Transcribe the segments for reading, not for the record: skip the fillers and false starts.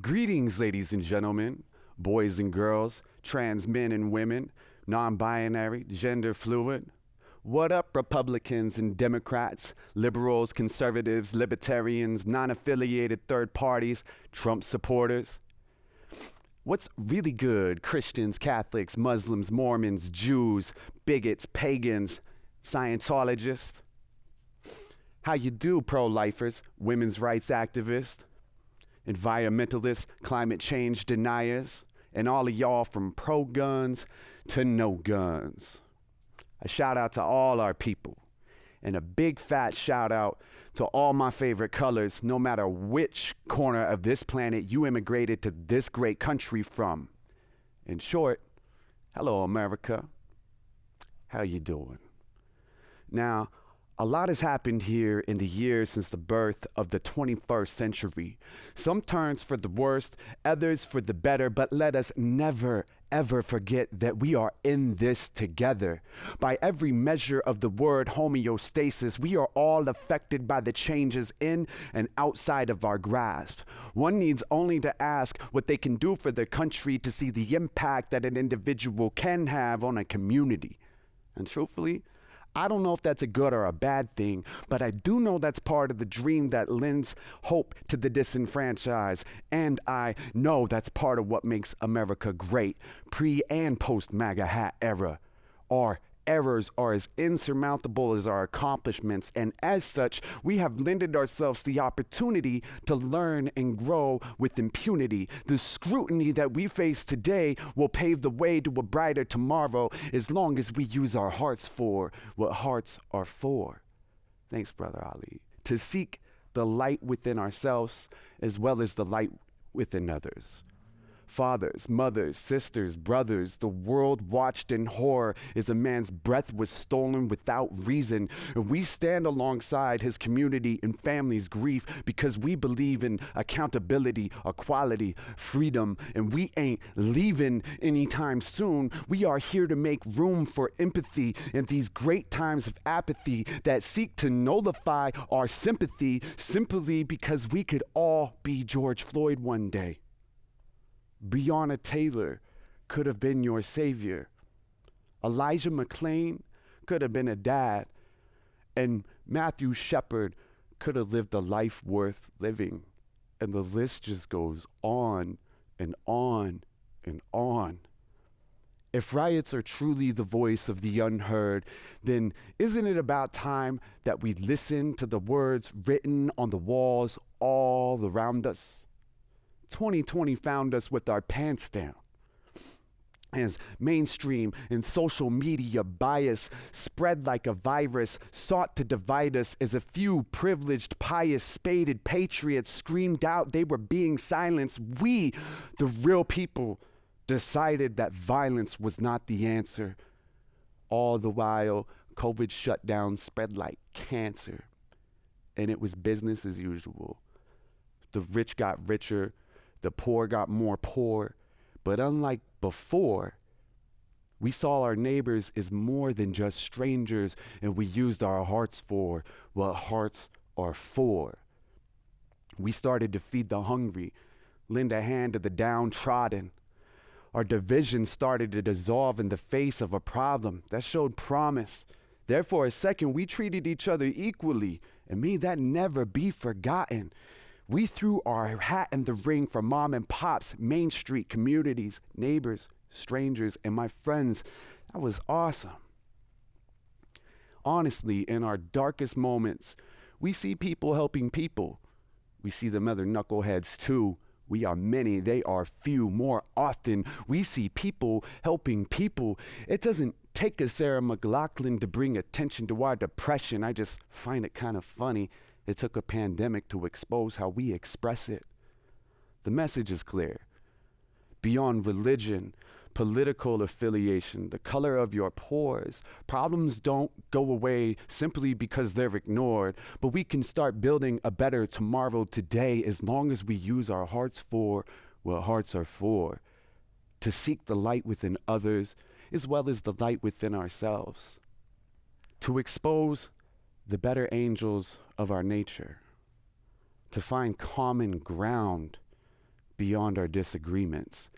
Greetings, ladies and gentlemen, boys and girls, trans men and women, non-binary, gender fluid. What up, Republicans and Democrats, liberals, conservatives, libertarians, non-affiliated third parties, Trump supporters? What's really good, Christians, Catholics, Muslims, Mormons, Jews, bigots, pagans, Scientologists? How you do, pro-lifers, women's rights activists, environmentalists, climate change deniers, and all of y'all from pro-guns to no guns. A shout out to all our people, and a big fat shout out to all my favorite colors, no matter which corner of this planet you immigrated to this great country from. In short, hello America. How you doing? Now, a lot has happened here in the years since the birth of the 21st century. Some turns for the worst, others for the better, but let us never, ever forget that we are in this together. By every measure of the word homeostasis, we are all affected by the changes in and outside of our grasp. One needs only to ask what they can do for their country to see the impact that an individual can have on a community. And truthfully, I don't know if that's a good or a bad thing, but I do know that's part of the dream that lends hope to the disenfranchised. And I know that's part of what makes America great, pre and post MAGA hat era. Our errors are as insurmountable as our accomplishments, and as such, we have lended ourselves the opportunity to learn and grow with impunity. The scrutiny that we face today will pave the way to a brighter tomorrow as long as we use our hearts for what hearts are for. Thanks, Brother Ali. To seek the light within ourselves as well as the light within others. Fathers, mothers, sisters, brothers, the world watched in horror as a man's breath was stolen without reason. And we stand alongside his community and family's grief because we believe in accountability, equality, freedom, and we ain't leaving anytime soon. We are here to make room for empathy in these great times of apathy that seek to nullify our sympathy simply because we could all be George Floyd one day. Breonna Taylor could have been your savior. Elijah McClain could have been a dad. And Matthew Shepard could have lived a life worth living. And the list just goes on and on and on. If riots are truly the voice of the unheard, then isn't it about time that we listen to the words written on the walls all around us? 2020 found us with our pants down. As mainstream and social media bias spread like a virus, sought to divide us as a few privileged, pious, spaded patriots screamed out they were being silenced, we, the real people, decided that violence was not the answer. All the while, COVID shutdowns spread like cancer. And it was business as usual. The rich got richer. The poor got more poor, but unlike before, we saw our neighbors as more than just strangers, and we used our hearts for what hearts are for. We started to feed the hungry, lend a hand to the downtrodden. Our division started to dissolve in the face of a problem that showed promise. There for a second, we treated each other equally, and may that never be forgotten. We threw our hat in the ring for mom and pops, Main Street communities, neighbors, strangers, and my friends. That was awesome. Honestly, in our darkest moments, we see people helping people. We see them other knuckleheads too. We are many, they are few. More often, we see people helping people. It doesn't take a Sarah McLachlan to bring attention to our depression. I just find it kind of funny. It took a pandemic to expose how we express it. The message is clear. Beyond religion, political affiliation, the color of your pores, problems don't go away simply because they're ignored, but we can start building a better tomorrow today as long as we use our hearts for what hearts are for, to seek the light within others as well as the light within ourselves, to expose the better angels of our nature, to find common ground, beyond our disagreements.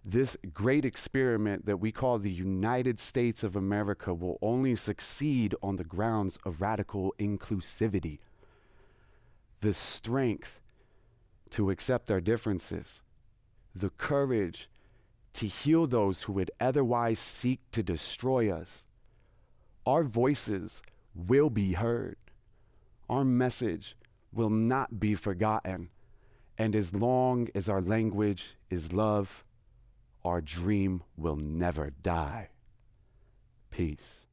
This great experiment that we call the United States of America will only succeed on the grounds of radical inclusivity. The strength to accept our differences, the courage to heal those who would otherwise seek to destroy us. Our voices will be heard. Our message will not be forgotten. And as long as our language is love, our dream will never die. Peace.